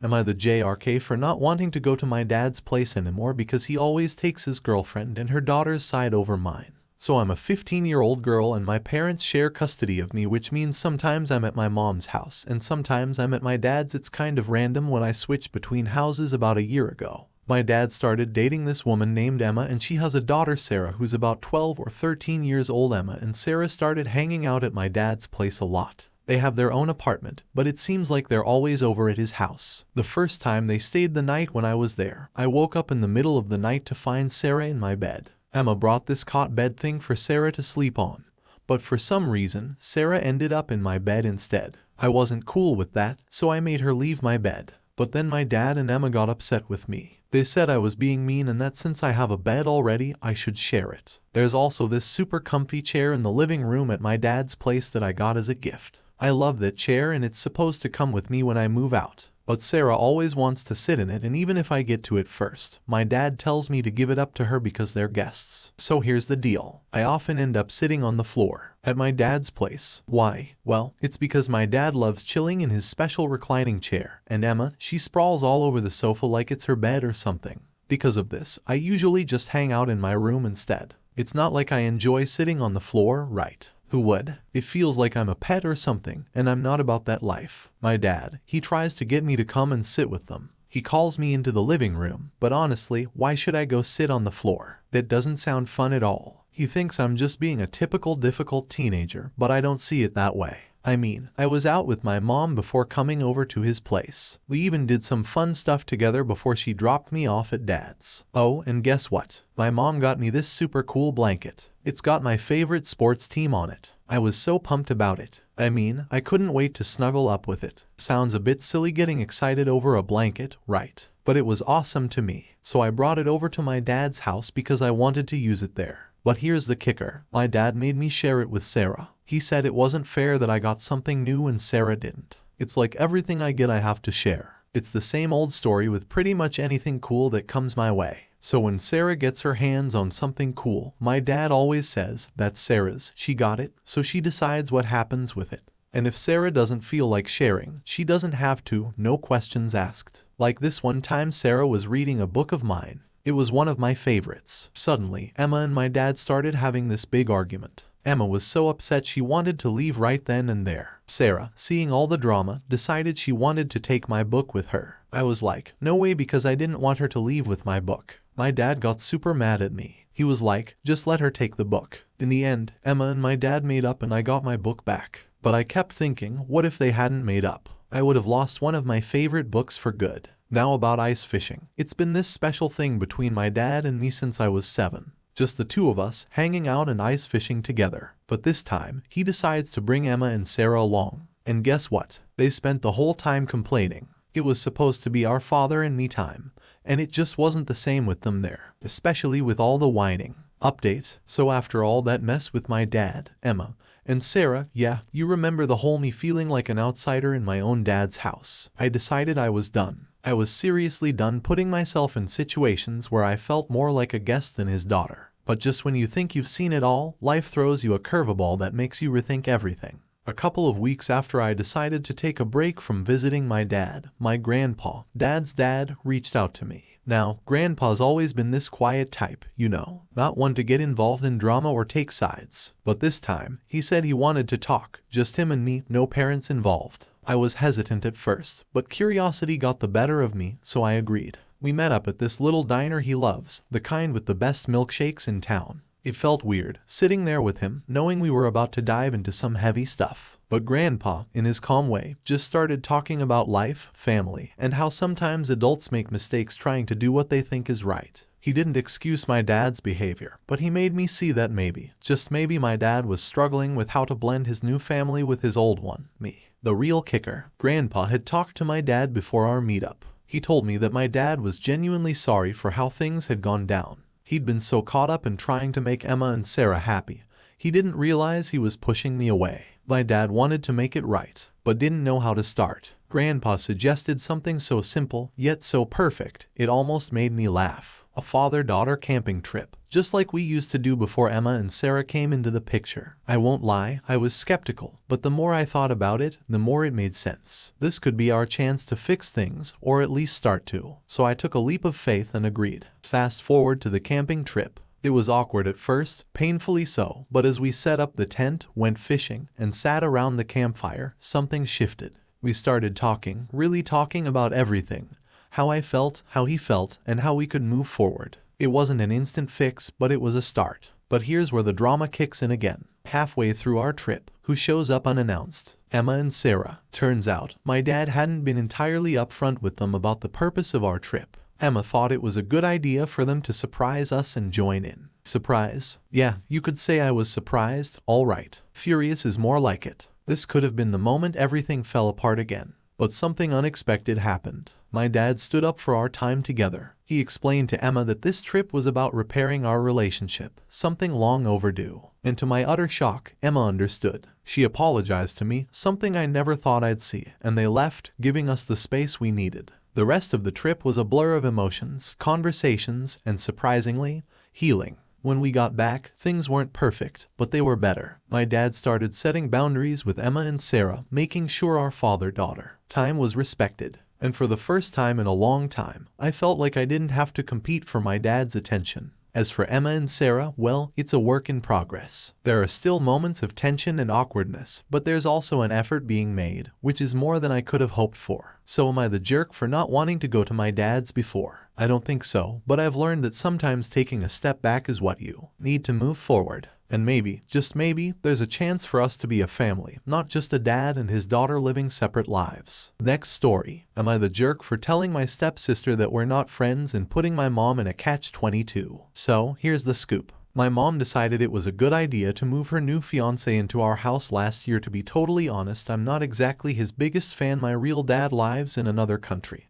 Am I the JRK for not wanting to go to my dad's place anymore because he always takes his girlfriend and her daughter's side over mine? So I'm a 15-year-old girl and my parents share custody of me, which means sometimes I'm at my mom's house and sometimes I'm at my dad's. It's kind of random when I switched between houses about a year ago. My dad started dating this woman named Emma and she has a daughter Sarah who's about 12 or 13 years old. Emma and Sarah started hanging out at my dad's place a lot. They have their own apartment, but it seems like they're always over at his house. The first time they stayed the night when I was there, I woke up in the middle of the night to find Sarah in my bed. Emma brought this cot bed thing for Sarah to sleep on, but for some reason, Sarah ended up in my bed instead. I wasn't cool with that, so I made her leave my bed. But then my dad and Emma got upset with me. They said I was being mean and that since I have a bed already, I should share it. There's also this super comfy chair in the living room at my dad's place that I got as a gift. I love that chair and it's supposed to come with me when I move out. But Sarah always wants to sit in it, and even if I get to it first, my dad tells me to give it up to her because they're guests. So here's the deal. I often end up sitting on the floor at my dad's place. Why? Well, it's because my dad loves chilling in his special reclining chair, and Emma, she sprawls all over the sofa like it's her bed or something. Because of this, I usually just hang out in my room instead. It's not like I enjoy sitting on the floor, right? Who would? It feels like I'm a pet or something, and I'm not about that life. My dad, he tries to get me to come and sit with them. He calls me into the living room, but honestly, why should I go sit on the floor? That doesn't sound fun at all. He thinks I'm just being a typical difficult teenager, but I don't see it that way. I mean, I was out with my mom before coming over to his place. We even did some fun stuff together before she dropped me off at dad's. Oh, and guess what? My mom got me this super cool blanket. It's got my favorite sports team on it. I was so pumped about it. I mean, I couldn't wait to snuggle up with it. Sounds a bit silly getting excited over a blanket, right? But it was awesome to me. So I brought it over to my dad's house because I wanted to use it there. But here's the kicker. My dad made me share it with Sarah. He said it wasn't fair that I got something new and Sarah didn't. It's like everything I get I have to share. It's the same old story with pretty much anything cool that comes my way. So when Sarah gets her hands on something cool, my dad always says, "That's Sarah's, she got it," so she decides what happens with it. And if Sarah doesn't feel like sharing, she doesn't have to, no questions asked. Like this one time Sarah was reading a book of mine. It was one of my favorites. Suddenly, Emma and my dad started having this big argument. Emma was so upset she wanted to leave right then and there. Sarah, seeing all the drama, decided she wanted to take my book with her. I was like, no way, because I didn't want her to leave with my book. My dad got super mad at me. He was like, just let her take the book. In the end, Emma and my dad made up and I got my book back. But I kept thinking, what if they hadn't made up? I would have lost one of my favorite books for good. Now about ice fishing. It's been this special thing between my dad and me since I was 7. Just the two of us, hanging out and ice fishing together. But this time, he decides to bring Emma and Sarah along. And guess what? They spent the whole time complaining. It was supposed to be our father and me time, and it just wasn't the same with them there, especially with all the whining. Update. So after all that mess with my dad, Emma, and Sarah, yeah, you remember the whole me feeling like an outsider in my own dad's house. I decided I was done. I was seriously done putting myself in situations where I felt more like a guest than his daughter. But just when you think you've seen it all, life throws you a curveball that makes you rethink everything. A couple of weeks after I decided to take a break from visiting my dad, my grandpa, Dad's dad, reached out to me. Now, Grandpa's always been this quiet type, you know, not one to get involved in drama or take sides. But this time, he said he wanted to talk, just him and me, no parents involved. I was hesitant at first, but curiosity got the better of me, so I agreed. We met up at this little diner he loves, the kind with the best milkshakes in town. It felt weird, sitting there with him, knowing we were about to dive into some heavy stuff. But Grandpa, in his calm way, just started talking about life, family, and how sometimes adults make mistakes trying to do what they think is right. He didn't excuse my dad's behavior, but he made me see that maybe, just maybe, my dad was struggling with how to blend his new family with his old one, me. The real kicker, Grandpa had talked to my dad before our meetup. He told me that my dad was genuinely sorry for how things had gone down. He'd been so caught up in trying to make Emma and Sarah happy, he didn't realize he was pushing me away. My dad wanted to make it right, but didn't know how to start. Grandpa suggested something so simple, yet so perfect, it almost made me laugh. A father-daughter camping trip, just like we used to do before Emma and Sarah came into the picture. I won't lie, I was skeptical, but the more I thought about it, the more it made sense. This could be our chance to fix things, or at least start to. So I took a leap of faith and agreed. Fast forward to the camping trip. It was awkward at first, painfully so, but as we set up the tent, went fishing, and sat around the campfire, something shifted. We started talking, really talking about everything. How I felt, how he felt, and how we could move forward. It wasn't an instant fix, but it was a start. But here's where the drama kicks in again. Halfway through our trip, who shows up unannounced? Emma and Sarah. Turns out, my dad hadn't been entirely upfront with them about the purpose of our trip. Emma thought it was a good idea for them to surprise us and join in. Surprise? Yeah, you could say I was surprised, alright. Furious is more like it. This could have been the moment everything fell apart again. But something unexpected happened. My dad stood up for our time together. He explained to Emma that this trip was about repairing our relationship, something long overdue. And to my utter shock, Emma understood. She apologized to me, something I never thought I'd see, and they left, giving us the space we needed. The rest of the trip was a blur of emotions, conversations, and surprisingly, healing. When we got back, things weren't perfect, but they were better. My dad started setting boundaries with Emma and Sarah, making sure our father-daughter time was respected. And for the first time in a long time, I felt like I didn't have to compete for my dad's attention. As for Emma and Sarah, well, it's a work in progress. There are still moments of tension and awkwardness, but there's also an effort being made, which is more than I could have hoped for. So am I the jerk for not wanting to go to my dad's before? I don't think so, but I've learned that sometimes taking a step back is what you need to move forward. And maybe, just maybe, there's a chance for us to be a family, not just a dad and his daughter living separate lives. Next story. Am I the jerk for telling my stepsister that we're not friends and putting my mom in a catch-22? So, here's the scoop. My mom decided it was a good idea to move her new fiancé into our house last year. To be totally honest, I'm not exactly his biggest fan. My real dad lives in another country.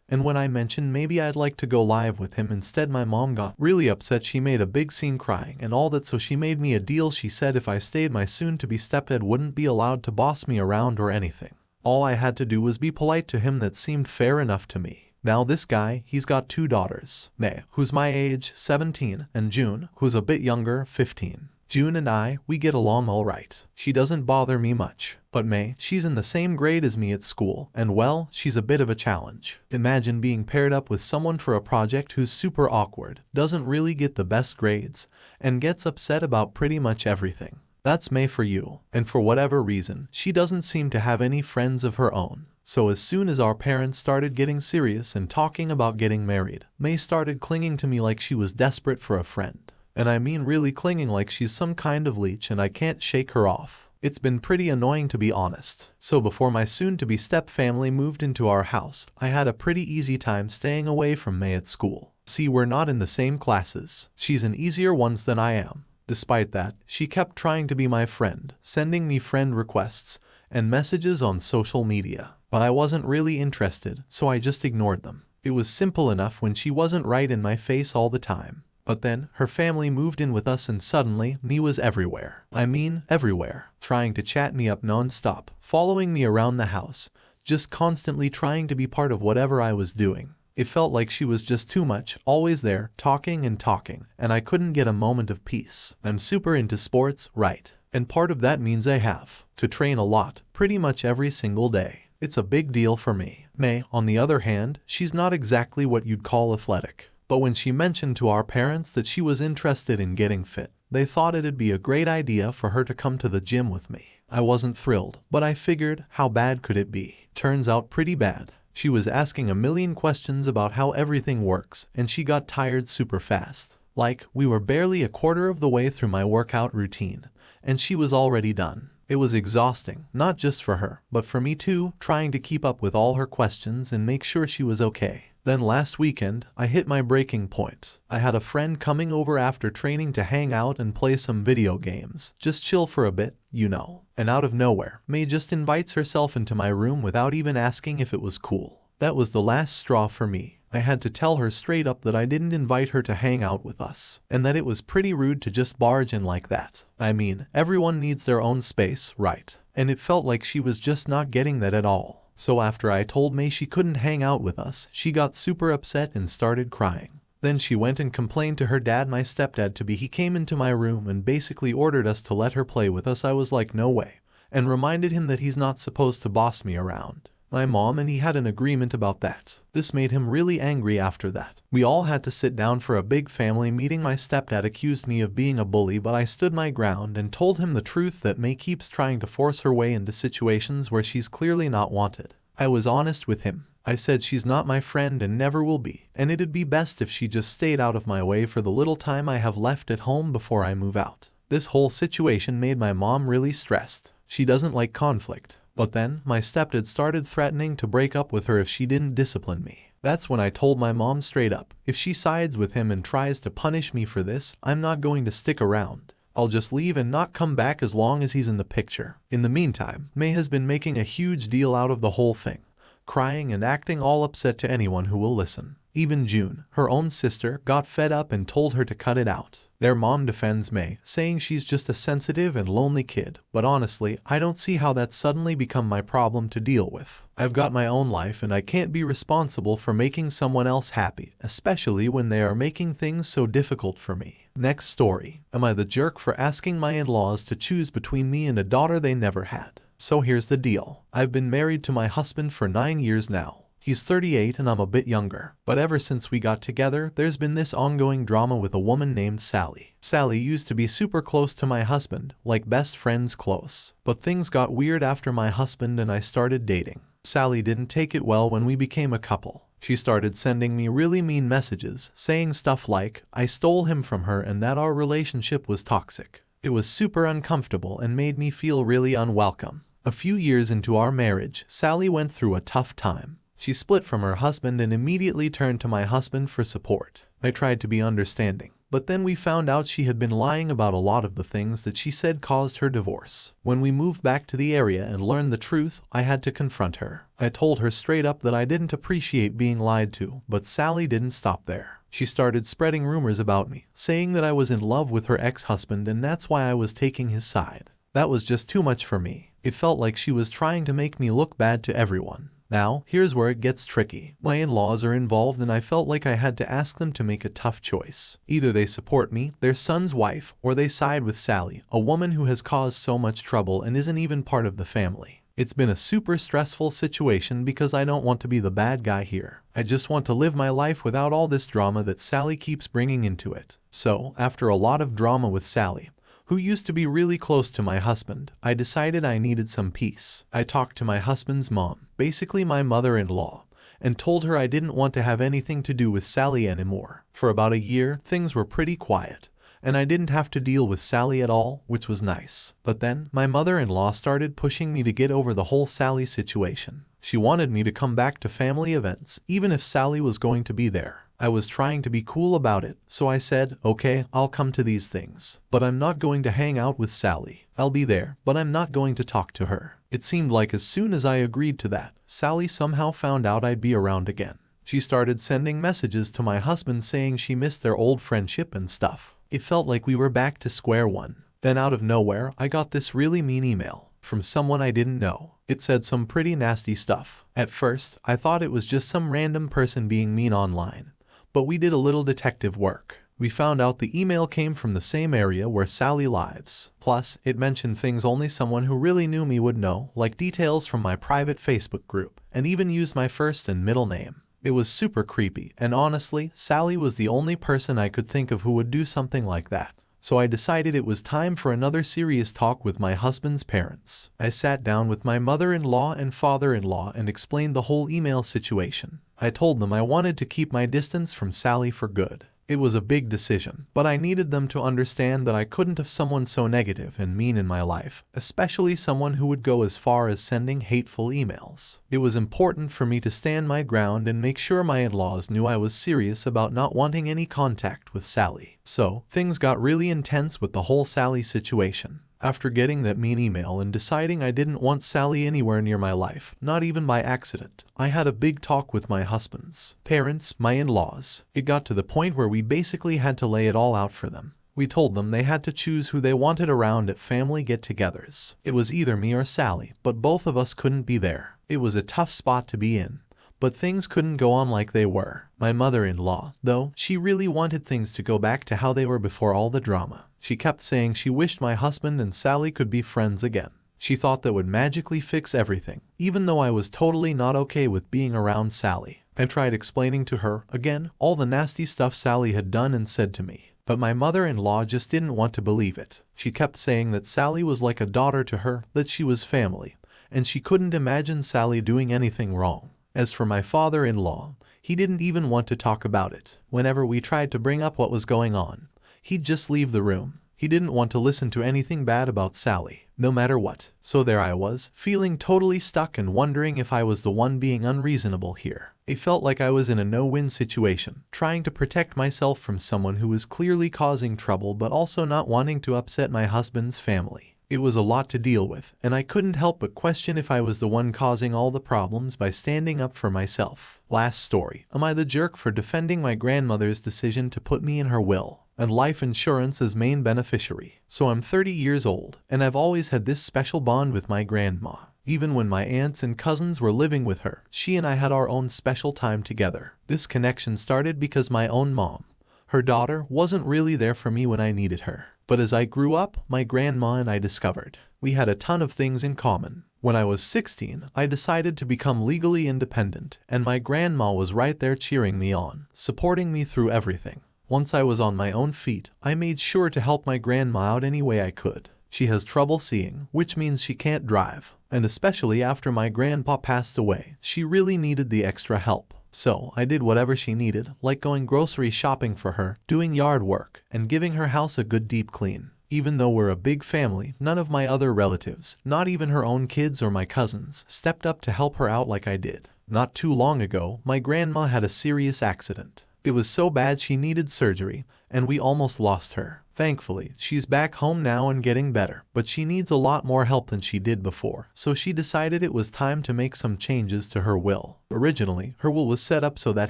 And when I mentioned maybe I'd like to go live with him instead, my mom got really upset. She made a big scene crying and all that, so she made me a deal. She said if I stayed, my soon-to-be stepdad wouldn't be allowed to boss me around or anything. All I had to do was be polite to him. That seemed fair enough to me. Now this guy, he's got 2 daughters. May, who's my age, 17, and June, who's a bit younger, 15. June and I, we get along alright. She doesn't bother me much. But May, she's in the same grade as me at school, and well, she's a bit of a challenge. Imagine being paired up with someone for a project who's super awkward, doesn't really get the best grades, and gets upset about pretty much everything. That's May for you. And for whatever reason, she doesn't seem to have any friends of her own. So as soon as our parents started getting serious and talking about getting married, May started clinging to me like she was desperate for a friend. And I mean really clinging, like she's some kind of leech and I can't shake her off. It's been pretty annoying, to be honest. So before my soon-to-be step-family moved into our house, I had a pretty easy time staying away from May at school. See, we're not in the same classes. She's in easier ones than I am. Despite that, she kept trying to be my friend, sending me friend requests and messages on social media. But I wasn't really interested, so I just ignored them. It was simple enough when she wasn't right in my face all the time. But then, her family moved in with us and suddenly, me was everywhere. I mean, everywhere. Trying to chat me up non-stop, following me around the house, just constantly trying to be part of whatever I was doing. It felt like she was just too much, always there, talking and talking, and I couldn't get a moment of peace. I'm super into sports, right? And part of that means I have to train a lot, pretty much every single day. It's a big deal for me. May, on the other hand, she's not exactly what you'd call athletic. But when she mentioned to our parents that she was interested in getting fit, they thought it'd be a great idea for her to come to the gym with me. I wasn't thrilled, but I figured, how bad could it be? Turns out pretty bad. She was asking a million questions about how everything works, and she got tired super fast. Like, we were barely a quarter of the way through my workout routine, and she was already done. It was exhausting, not just for her, but for me too, trying to keep up with all her questions and make sure she was okay. Then last weekend, I hit my breaking point. I had a friend coming over after training to hang out and play some video games. Just chill for a bit, you know. And out of nowhere, May just invites herself into my room without even asking if it was cool. That was the last straw for me. I had to tell her straight up that I didn't invite her to hang out with us, and that it was pretty rude to just barge in like that. I mean, everyone needs their own space, right? And it felt like she was just not getting that at all. So after I told May she couldn't hang out with us, she got super upset and started crying. Then she went and complained to her dad, my stepdad-to-be. He came into my room and basically ordered us to let her play with us. I was like, no way, and reminded him that he's not supposed to boss me around. My mom and he had an agreement about that. This made him really angry after that. We all had to sit down for a big family meeting. My stepdad accused me of being a bully, but I stood my ground and told him the truth that May keeps trying to force her way into situations where she's clearly not wanted. I was honest with him. I said she's not my friend and never will be, and it'd be best if she just stayed out of my way for the little time I have left at home before I move out. This whole situation made my mom really stressed. She doesn't like conflict. But then, my stepdad started threatening to break up with her if she didn't discipline me. That's when I told my mom straight up, if she sides with him and tries to punish me for this, I'm not going to stick around. I'll just leave and not come back as long as he's in the picture. In the meantime, May has been making a huge deal out of the whole thing, crying and acting all upset to anyone who will listen. Even June, her own sister, got fed up and told her to cut it out. Their mom defends May, saying she's just a sensitive and lonely kid, but honestly, I don't see how that's suddenly become my problem to deal with. I've got my own life and I can't be responsible for making someone else happy, especially when they are making things so difficult for me. Next story. Am I the jerk for asking my in-laws to choose between me and a daughter they never had? So here's the deal. I've been married to my husband for 9 years now. He's 38 and I'm a bit younger. But ever since we got together, there's been this ongoing drama with a woman named Sally. Sally used to be super close to my husband, like best friends close. But things got weird after my husband and I started dating. Sally didn't take it well when we became a couple. She started sending me really mean messages, saying stuff like, I stole him from her and that our relationship was toxic. It was super uncomfortable and made me feel really unwelcome. A few years into our marriage, Sally went through a tough time. She split from her husband and immediately turned to my husband for support. I tried to be understanding, but then we found out she had been lying about a lot of the things that she said caused her divorce. When we moved back to the area and learned the truth, I had to confront her. I told her straight up that I didn't appreciate being lied to, but Sally didn't stop there. She started spreading rumors about me, saying that I was in love with her ex-husband and that's why I was taking his side. That was just too much for me. It felt like she was trying to make me look bad to everyone. Now, here's where it gets tricky. My in-laws are involved and I felt like I had to ask them to make a tough choice. Either they support me, their son's wife, or they side with Sally, a woman who has caused so much trouble and isn't even part of the family. It's been a super stressful situation because I don't want to be the bad guy here. I just want to live my life without all this drama that Sally keeps bringing into it. So, after a lot of drama with Sally, who used to be really close to my husband, I decided I needed some peace. I talked to my husband's mom, basically my mother-in-law, and told her I didn't want to have anything to do with Sally anymore. For about a year, things were pretty quiet, and I didn't have to deal with Sally at all, which was nice. But then, my mother-in-law started pushing me to get over the whole Sally situation. She wanted me to come back to family events, even if Sally was going to be there. I was trying to be cool about it, so I said, okay, I'll come to these things. But I'm not going to hang out with Sally. I'll be there, but I'm not going to talk to her. It seemed like as soon as I agreed to that, Sally somehow found out I'd be around again. She started sending messages to my husband saying she missed their old friendship and stuff. It felt like we were back to square one. Then out of nowhere, I got this really mean email from someone I didn't know. It said some pretty nasty stuff. At first, I thought it was just some random person being mean online. But we did a little detective work. We found out the email came from the same area where Sally lives. Plus, it mentioned things only someone who really knew me would know, like details from my private Facebook group, and even used my first and middle name. It was super creepy, and honestly, Sally was the only person I could think of who would do something like that. So I decided it was time for another serious talk with my husband's parents. I sat down with my mother-in-law and father-in-law and explained the whole email situation. I told them I wanted to keep my distance from Sally for good. It was a big decision, but I needed them to understand that I couldn't have someone so negative and mean in my life, especially someone who would go as far as sending hateful emails. It was important for me to stand my ground and make sure my in-laws knew I was serious about not wanting any contact with Sally. So, things got really intense with the whole Sally situation. After getting that mean email and deciding I didn't want Sally anywhere near my life, not even by accident, I had a big talk with my husband's parents, my in-laws. It got to the point where we basically had to lay it all out for them. We told them they had to choose who they wanted around at family get-togethers. It was either me or Sally, but both of us couldn't be there. It was a tough spot to be in, but things couldn't go on like they were. My mother-in-law, though, she really wanted things to go back to how they were before all the drama. She kept saying she wished my husband and Sally could be friends again. She thought that would magically fix everything, even though I was totally not okay with being around Sally. I tried explaining to her, again, all the nasty stuff Sally had done and said to me. But my mother-in-law just didn't want to believe it. She kept saying that Sally was like a daughter to her, that she was family, and she couldn't imagine Sally doing anything wrong. As for my father-in-law, he didn't even want to talk about it. Whenever we tried to bring up what was going on, he'd just leave the room. He didn't want to listen to anything bad about Sally, no matter what. So there I was, feeling totally stuck and wondering if I was the one being unreasonable here. It felt like I was in a no-win situation, trying to protect myself from someone who was clearly causing trouble but also not wanting to upset my husband's family. It was a lot to deal with, and I couldn't help but question if I was the one causing all the problems by standing up for myself. Last story. Am I the jerk for defending my grandmother's decision to put me in her will and life insurance as main beneficiary? So I'm 30 years old, and I've always had this special bond with my grandma. Even when my aunts and cousins were living with her, she and I had our own special time together. This connection started because my own mom, her daughter, wasn't really there for me when I needed her. But as I grew up, my grandma and I discovered we had a ton of things in common. When I was 16, I decided to become legally independent, and my grandma was right there cheering me on, supporting me through everything. Once I was on my own feet, I made sure to help my grandma out any way I could. She has trouble seeing, which means she can't drive, and especially after my grandpa passed away, she really needed the extra help. So I did whatever she needed, like going grocery shopping for her, doing yard work, and giving her house a good deep clean. Even though we're a big family, none of my other relatives, not even her own kids or my cousins, stepped up to help her out like I did. Not too long ago, my grandma had a serious accident. It was so bad she needed surgery, and we almost lost her. Thankfully, she's back home now and getting better, but she needs a lot more help than she did before, so she decided it was time to make some changes to her will. Originally, her will was set up so that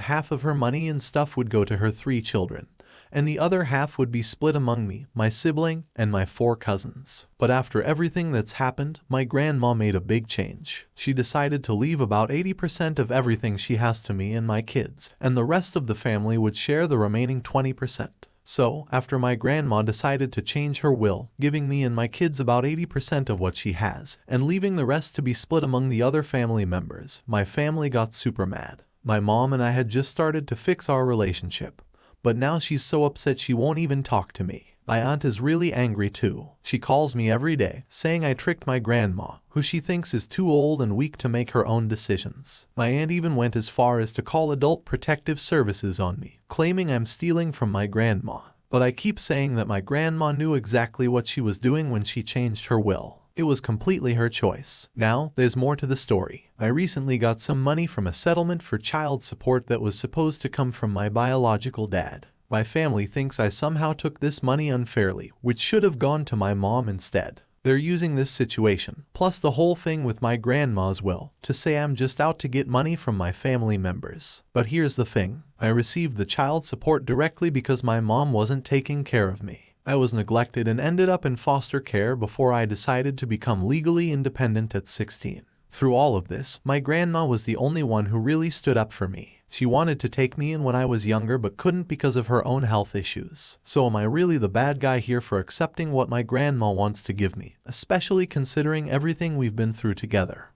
half of her money and stuff would go to her 3 children, and the other half would be split among me, my sibling, and my 4 cousins. But after everything that's happened, my grandma made a big change. She decided to leave about 80% of everything she has to me and my kids, and the rest of the family would share the remaining 20%. So, after my grandma decided to change her will, giving me and my kids about 80% of what she has, and leaving the rest to be split among the other family members, my family got super mad. My mom and I had just started to fix our relationship, but now she's so upset she won't even talk to me. My aunt is really angry too. She calls me every day, saying I tricked my grandma, who she thinks is too old and weak to make her own decisions. My aunt even went as far as to call Adult Protective Services on me, claiming I'm stealing from my grandma. But I keep saying that my grandma knew exactly what she was doing when she changed her will. It was completely her choice. Now, there's more to the story. I recently got some money from a settlement for child support that was supposed to come from my biological dad. My family thinks I somehow took this money unfairly, which should have gone to my mom instead. They're using this situation, plus the whole thing with my grandma's will, to say I'm just out to get money from my family members. But here's the thing. I received the child support directly because my mom wasn't taking care of me. I was neglected and ended up in foster care before I decided to become legally independent at 16. Through all of this, my grandma was the only one who really stood up for me. She wanted to take me in when I was younger but couldn't because of her own health issues. So am I really the bad guy here for accepting what my grandma wants to give me, especially considering everything we've been through together?